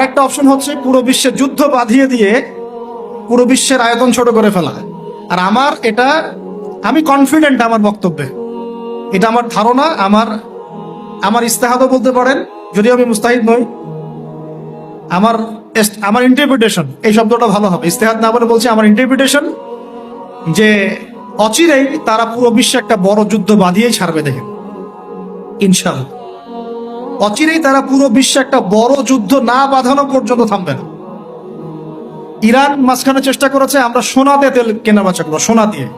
একটা অপশন হচ্ছে পুরো বিশ্বে যুদ্ধ বাঁধিয়ে দিয়ে পুরো বিশ্বের আয়তন ছোট করে ফেলা। আর আমি কনফিডেন্ট আমার বক্তব্যে, এটা আমার ধারণা, আমার ইস্তেহাদও বলতে পারেন, যদিও আমি মুস্তাহিদ নই। আমার ইন্টারপ্রিটেশন, এই শব্দটা ভালো হবে, ইস্তেহাদ না বলে বলছি আমার ইন্টারপ্রিটেশন, যে অচিরেই তারা পুরো বিশ্বে একটা বড় যুদ্ধ বাঁধিয়েই ছাড়বে, দেখেন ইনশাআল্লাহ। অচিরেই তারা পুরো বিশ্বে একটা বড় যুদ্ধ না বাঁধানো পর্যন্ত থামবে না। ইরান মাঝখানে চেষ্টা করেছে আমরা সোনা দিয়ে তেল কেনা বেচা করবো, সোনা দিয়ে।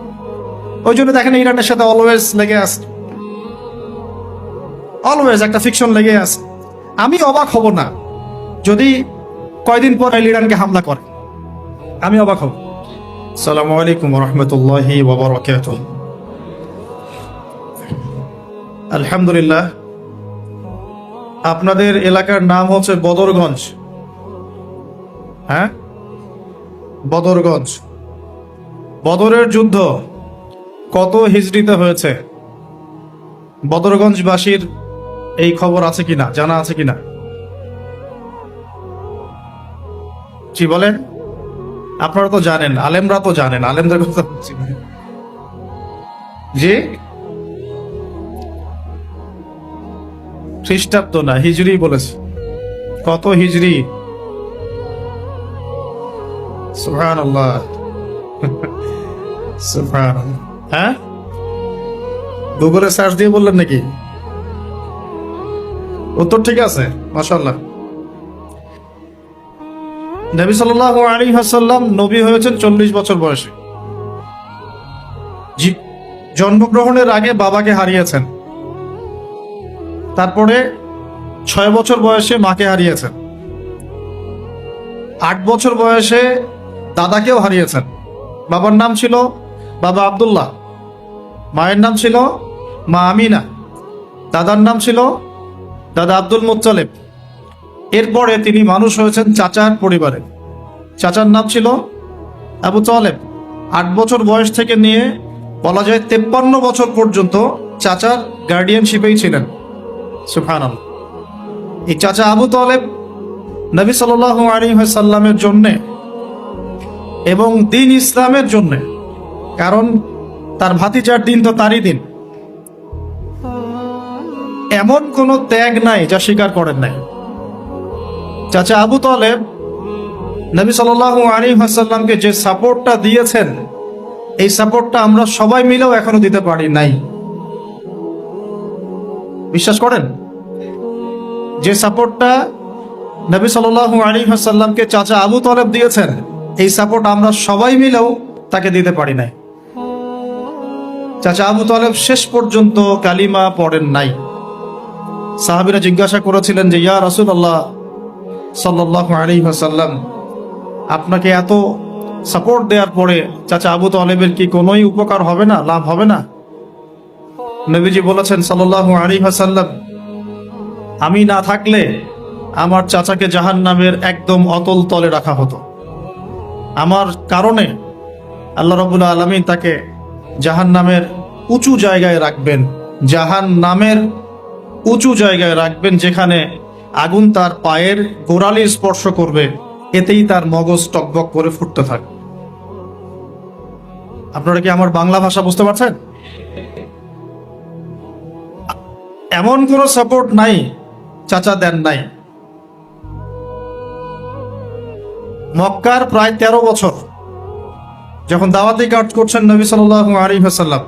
ওই জন্য দেখেন ইরানের সাথে অলওয়েজ লেগে আছে, অলওয়েজ একটা ফিকশন লেগে আছে। আমি অবাক হব না যদি কয়দিন পর ইরানকে হামলা করে, আমি অবাক হব। আসসালামু আলাইকুম ওয়া রাহমাতুল্লাহি ওয়া বারাকাতুহু। আলহামদুলিল্লাহ, আপনাদের এলাকার নাম হচ্ছে বদরগঞ্জ। হ্যাঁ, বদরগঞ্জ। বদরের যুদ্ধ কত হিজরিতে হয়েছে? বদরগঞ্জবাসীর এই খবর আছে কিনা, জানা আছে কিনা? জি বলেন। আপনারা তো জানেন, আলেমরা তো জানেন, আলেমদের কথা বলছি। জি, খ্রিস্টাব্দ না, হিজরি বলেছে। কত হিজরি? সুবহানাল্লাহ, সুবহানাল্লাহ। হ্যাঁ, গুগলে সার্চ দিয়ে বললেন নাকি? উত্তর ঠিক আছে, মাশাআল্লাহ। নবী সাল্লাল্লাহু আলাইহি ওয়াসাল্লাম নবী হয়েছেন 40 বছর বয়সে। জন্মগ্রহণের আগে বাবাকে হারিয়েছেন, তারপরে 6 বছর বয়সে মাকে হারিয়েছেন, 8 বছর বয়সে দাদাকেও হারিয়েছেন। বাবার নাম ছিল বাবা আব্দুল্লাহ, মায়ের নাম ছিল মা আমিনা, দাদার নাম ছিল দাদা আব্দুল মুত্তালিব। এরপরে তিনি মানুষ হয়েছেন চাচার পরিবারে, চাচার নাম ছিল আবু তালেব। 8 বছর বয়স থেকে নিয়ে বলা যায় 53 বছর পর্যন্ত চাচার গার্ডিয়ানশিপেই ছিলেন। সুবহানাল্লাহ। এই চাচা আবু তালেব নবী সাল্লাল্লাহু আলাইহি ওয়াসাল্লামের জন্যে এবং দ্বীন ইসলামের জন্যে, কারণ তার ভাতিজার দিন তো তারই দিন, এমন কোনো ত্যাগ নাই যা স্বীকার করেন নাই। চাচা আবু তালেব নবী সাল্লাল্লাহু আলাইহি ওয়াসাল্লামকে যে সাপোর্টটা দিয়েছেন, এই সাপোর্টটা আমরা সবাই মিলেও এখনো দিতে পারি নাই। বিশ্বাস করেন? যে সাপোর্টটা নবী সাল্লাল্লাহু আলাইহি ওয়াসাল্লামকে চাচা আবু তালেব দিয়েছেন, এই সাপোর্ট আমরা সবাই মিলেও তাকে দিতে পারি নাই। চাচা আবু তালেব শেষ পর্যন্ত কালিমা পড়েন নাই। সাহাবীরা জিজ্ঞাসা করেছিলেন যে ইয়া রাসূলুল্লাহ সাল্লাল্লাহু আলাইহি ওয়াসাল্লাম, আপনাকে এত সাপোর্ট দেওয়ার পরে চাচা আবু তালেবের কি কোনোই উপকার হবে না, লাভ হবে না? নবীজি বলেছেন সাল্লাল্লাহু আলাইহি ওয়াসাল্লাম, আমি না থাকলে আমার চাচাকে জাহান্নামের একদম অতল তলে রাখা হতো। আমার কারণে আল্লাহ রাব্বুল আলামিন তাকে জাহান্নামের উঁচু জায়গায় রাখবেন, জাহান্নামের উঁচু জায়গায় রাখবেন, যেখানে আগুন তার পায়ের গোড়ালি স্পর্শ করবে, এতেই তার মগজ টকবক করে ফুটতে থাকবে। আপনারা কি আমার বাংলা ভাষা বুঝতে পারছেন? এমন কোনো সাপোর্ট নাই চাচা দেন নাই। মক্কার প্রায় 13 বছর যখন দাওয়াতি কাজ করছেন নবী সাল্লাল্লাহু আলাইহি ওয়াসাল্লাম,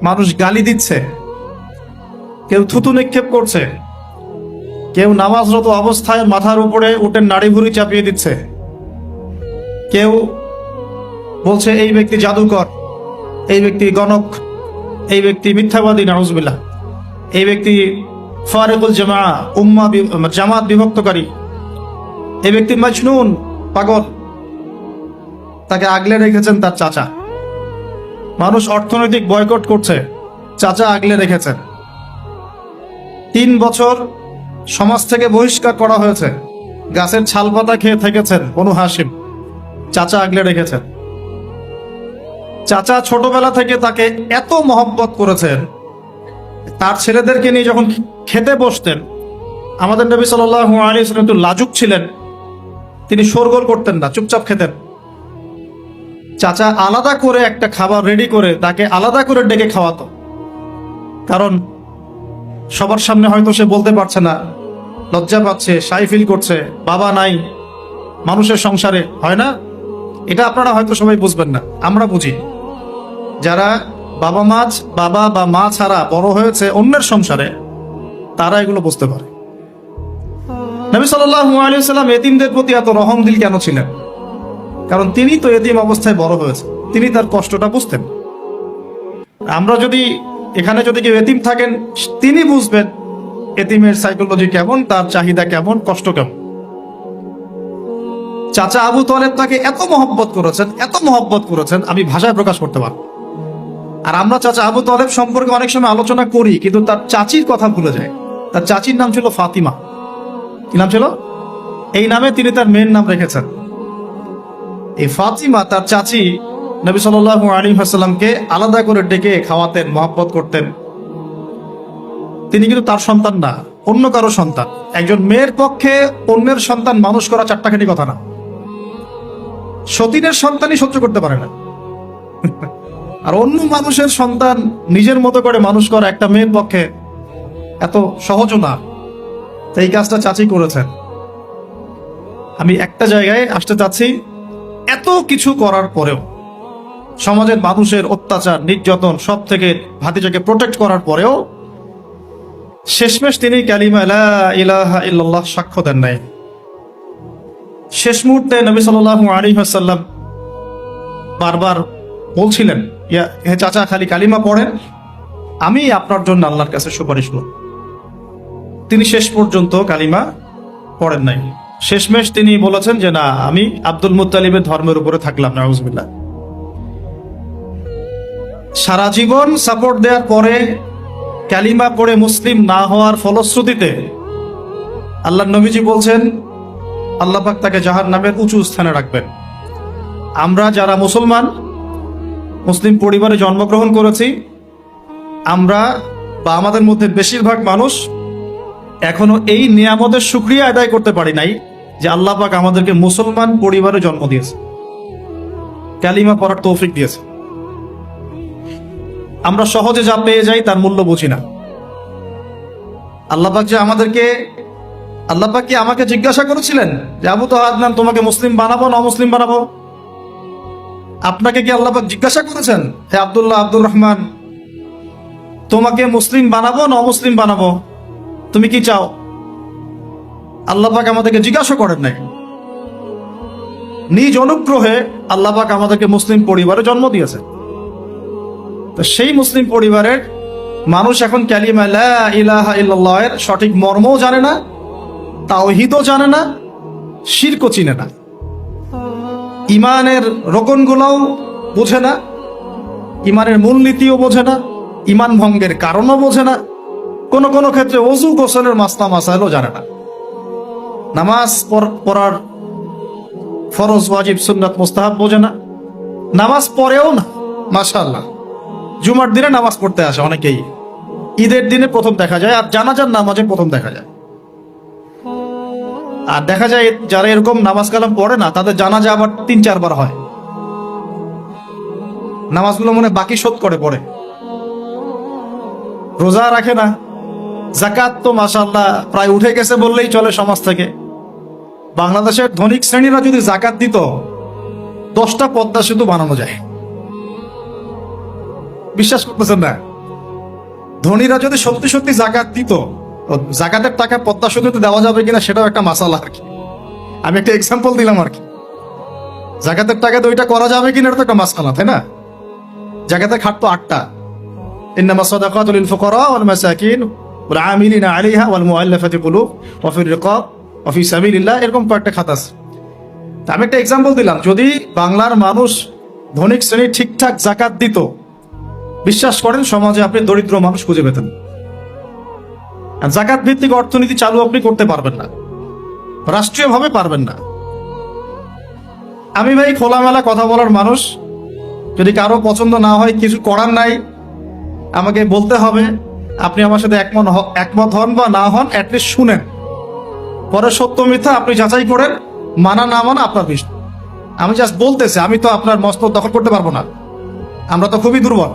মানুষ গালি দিচ্ছে, কেউ থুতু নিক্ষেপ করছে, কেউ নামাজরত অবস্থায় মাথার উপরে উটের নাড়ি ভুড়ি চাপিয়ে দিচ্ছে, কেউ বলছে এই ব্যক্তি জাদুকর, এই ব্যক্তি গণক, এই ব্যক্তি মিথ্যাবাদী, নাউজুবিল্লাহ, এই ব্যক্তি ফারিকুল জামাত বিভক্তকারী, এই ব্যক্তি মাজনুন, পাগল। তাকে আগলে রেখেছেন তার চাচা। মানুষ অর্থনৈতিক বয়কট করছে, চাচা আগলে রেখেছেন। 3 বছর সমাজ থেকে বহিষ্কার করা হয়েছে, গাছের ছাল পাতা খেয়ে থেকেছেন বনু হাশিম, চাচা আগলে রেখেছেন। চাচা ছোটবেলা থেকে তাকে এত মহব্বত করেছেন, তার ছেলেদেরকে নিয়ে যখন খেতে বসতেন, আমাদের নবী সাল্লাল্লাহু আলাইহি ওয়াসাল্লাম একটু লাজুক ছিলেন, তিনি শোরগোল করতেন না, চুপচাপ খেতেন। চাচা আলাদা করে একটা খাবার রেডি করে তাকে আলাদা করে ডেকে খাওয়াতো, কারণ সবার সামনে হয়তো সে বলতে পারছে না, লজ্জা পাচ্ছে, শাই ফিল করছে, বাবা নাই মানুষের সংসারে, হয় না? এটা আপনারা হয়তো সবাই বুঝবেন না, আমরা বুঝি। যারা বাবা বা মা ছাড়া বড় হয়েছে অন্যের সংসারে, তারা এগুলো বুঝতে পারে। নবী সাল্লাল্লাহু আলাইহি ওয়াসাল্লাম এতিমদের প্রতি এত রহম দিল কেন ছিলেন? কারণ তিনি তো এতিম অবস্থায় বড় হয়েছে, তিনি তার কষ্টটা বুঝতেন। আমরা যদি এখানে যদি কেউ এতিম থাকেন, তিনি বুঝবেন এতিমের সাইকোলজি কেমন, তার চাহিদা কেমন, কষ্ট কেমন। চাচা আবু তালেব তাকে এত মহব্বত করেছেন আমি ভাষায় প্রকাশ করতে পারব। আর আমরা চাচা আবু তালেব সম্পর্কে অনেক সময় আলোচনা করি, কিন্তু তার চাচির কথা ভুলে যায়। তার চাচির নাম ছিল ফাতিমা। কি নাম ছিল? এই নামে তিনি তার মেয়ের নাম রেখেছেন। এই ফাতিমা, তার চাচি, নবী সাল্লাল্লাহু আলাইহি ওয়াসাল্লামকে আলাদা করে ডেকে খাওয়াতেন, মহব্বত করতেন। তিনি কিন্তু তার সন্তান না, অন্য কারো সন্তান। একজন মেয়ের পক্ষে অন্যের সন্তান মানুষ করা চারটাখানি কথা না। সতীনের সন্তানই সহ্য করতে পারে না, আর অন্য মানুষের সন্তান নিজের মতো করে মানুষ করা একটা মেয়ের পক্ষে এত সহজ না। এই কাজটা চাচি করেছেন। আমি একটা জায়গায় আসতে চাচ্ছি, এত কিছু করার পরেও, সমাজের মানুষের অত্যাচার, নির্যাতন সব থেকে ভাতিজাকে প্রোটেক্ট করার পরেও শেষমেশ তিনি কালিমা লা ইলাহা ইল্লাল্লাহ সাক্ষ্য দেন নাই। শেষ মুহূর্তে নবী সাল্লাল্লাহু আলাইহি ওয়াসাল্লাম বারবার বলছিলেন, হে চাচা, খালি কালিমা পড়েন, আমি আপনার জন্য আল্লাহর কাছে সুপারিশ করব। তিনি শেষ পর্যন্ত কালিমা পড়েন নাই। শেষমেশ তিনি বলেছেন যে না, আমি আব্দুল মুত্তালিবের ধর্মের উপরে থাকলাম, নাউজুবিল্লাহ। সারা জীবন সাপোর্ট দেওয়ার পরে কালিমা পড়ে মুসলিম না হওয়ার ফলশ্রুতিতে আল্লাহর নবীজি বলছেন আল্লাহ পাক তাকে জাহান্নামের উঁচু স্থানে রাখবেন। আমরা যারা মুসলমান, মুসলিম পরিবারে জন্মগ্রহণ করেছি, আমরা বা আমাদের মধ্যে বেশিরভাগ মানুষ এখনো এই নিয়ামতের শুকরিয়া আদায় করতে পারি নাই যে আল্লাহ পাক আমাদেরকে মুসলমান পরিবারে জন্ম দিয়েছে, কালিমা পড়ার তৌফিক দিয়েছে। আমরা সহজে যা পেয়ে যাই তার মূল্য বুঝি না। আল্লাহ পাক যে আল্লাহ পাক কি আমাকে জিজ্ঞাসা করেছিলেন যে আবু তাহাদনান, তোমাকে মুসলিম বানাবো না অমুসলিম বানাবো? আপনাকে কি আল্লাহ পাক জিজ্ঞাসা করেছেন, হে আব্দুল্লাহ, আব্দুর রহমান, তোমাকে মুসলিম বানাবো না অমুসলিম বানাবো? তুমি কি চাও? আল্লাহ পাক আমাদেরকে জিজ্ঞাসা করেন নাই। নিজ অনুগ্রহে আল্লাহ পাক আমাদেরকে মুসলিম পরিবারে জন্ম দিয়েছে। তো সেই মুসলিম পরিবারের মানুষ এখন কালিমা লা ইলাহা ইল্লাল্লাহ এর সঠিক মর্মও জানে না, তাওহীদও জানে না, শিরকও চিনে না, ইমানের রোকনগুলোও বোঝে না, ইমানের মূলনীতিও বোঝে না, ইমান ভঙ্গের কারণও বোঝে না, কোনো কোনো ক্ষেত্রে ওযু গোসলের মাসলা মাসাইলও জানে না, নামাজ পড়ার ফরজ, ওয়াজিব, সুন্নাত, মুস্তাহাব বোঝে না, নামাজ পড়েও না। মাশাআল্লাহ, জুমার দিনে নামাজ পড়তে আসে অনেকেই, ঈদের দিনে প্রথম দেখা যায়, আর জানাজার নামাজে প্রথম দেখা যায়। আর দেখা যায় যারা এরকম নামাজ কালাম পড়ে না, তাদের জানাজা আবার 3-4 বার হয়। নামাজগুলো মনে বাকি শোধ করে পড়ে, রোজা রাখে না। যাকাত তো মাশাআল্লাহ প্রায় উঠে গেছে বললেই চলে সমাজ থেকে। বাংলাদেশের ধনিক শ্রেণীরা যদি যাকাত দিত, 10টা পদ্মা সেতু বানানো যায়। বিশ্বাস করতেছেন না? ধনীরা যদি সত্যি সত্যি যাকাত দিত, যাকাতের টাকা পদ্মা সেতুতে দেওয়া যাবে কিনা সেটাও একটা মাসালা আর কি। আমি একটা এক্সাম্পল দিলাম আর কি। যাকাতের টাকা তো ওইটা করা যাবে কিনা এটা তো একটা মাসালা, তাই না? যাকাতের খাত তো 8টা, ইন্নামা সাদাকাতু লিল ফুকারা ওয়াল মাসাকিন ওয়াল আমিলিনা আলাইহা ওয়াল মুআল্লাফাতি কুলুব ওয়া ফির রিকাব ওয়া ফি সাবিলিল্লাহ, এরকম কয়েকটা খাত আছে। আমি একটা এক্সাম্পল দিলাম, যদি বাংলার মানুষ ধনিক শ্রেণী ঠিকঠাক যাকাত দিত, বিশ্বাস করেন সমাজে আপনি দরিদ্র মানুষ খুঁজে পেতেন। যাকাত ভিত্তিক অর্থনীতি চালু আপনি করতে পারবেন না, রাষ্ট্রীয়ভাবে পারবেন না। আমি ভাই খোলামেলা কথা বলার মানুষ, যদি কারো পছন্দ না হয় কিছু করার নাই, আমাকে বলতে হবে। আপনি আমার সাথে একমত হন বা না হন, অ্যাটলিস্ট শুনেন, পরে সত্য মিথ্যা আপনি যাচাই করেন, মানা না মানা আপনার বিষয়। আমি জাস্ট বলতেছি, আমি তো আপনার মস্তক দখল করতে পারবো না, আমরা তো খুবই দুর্বল।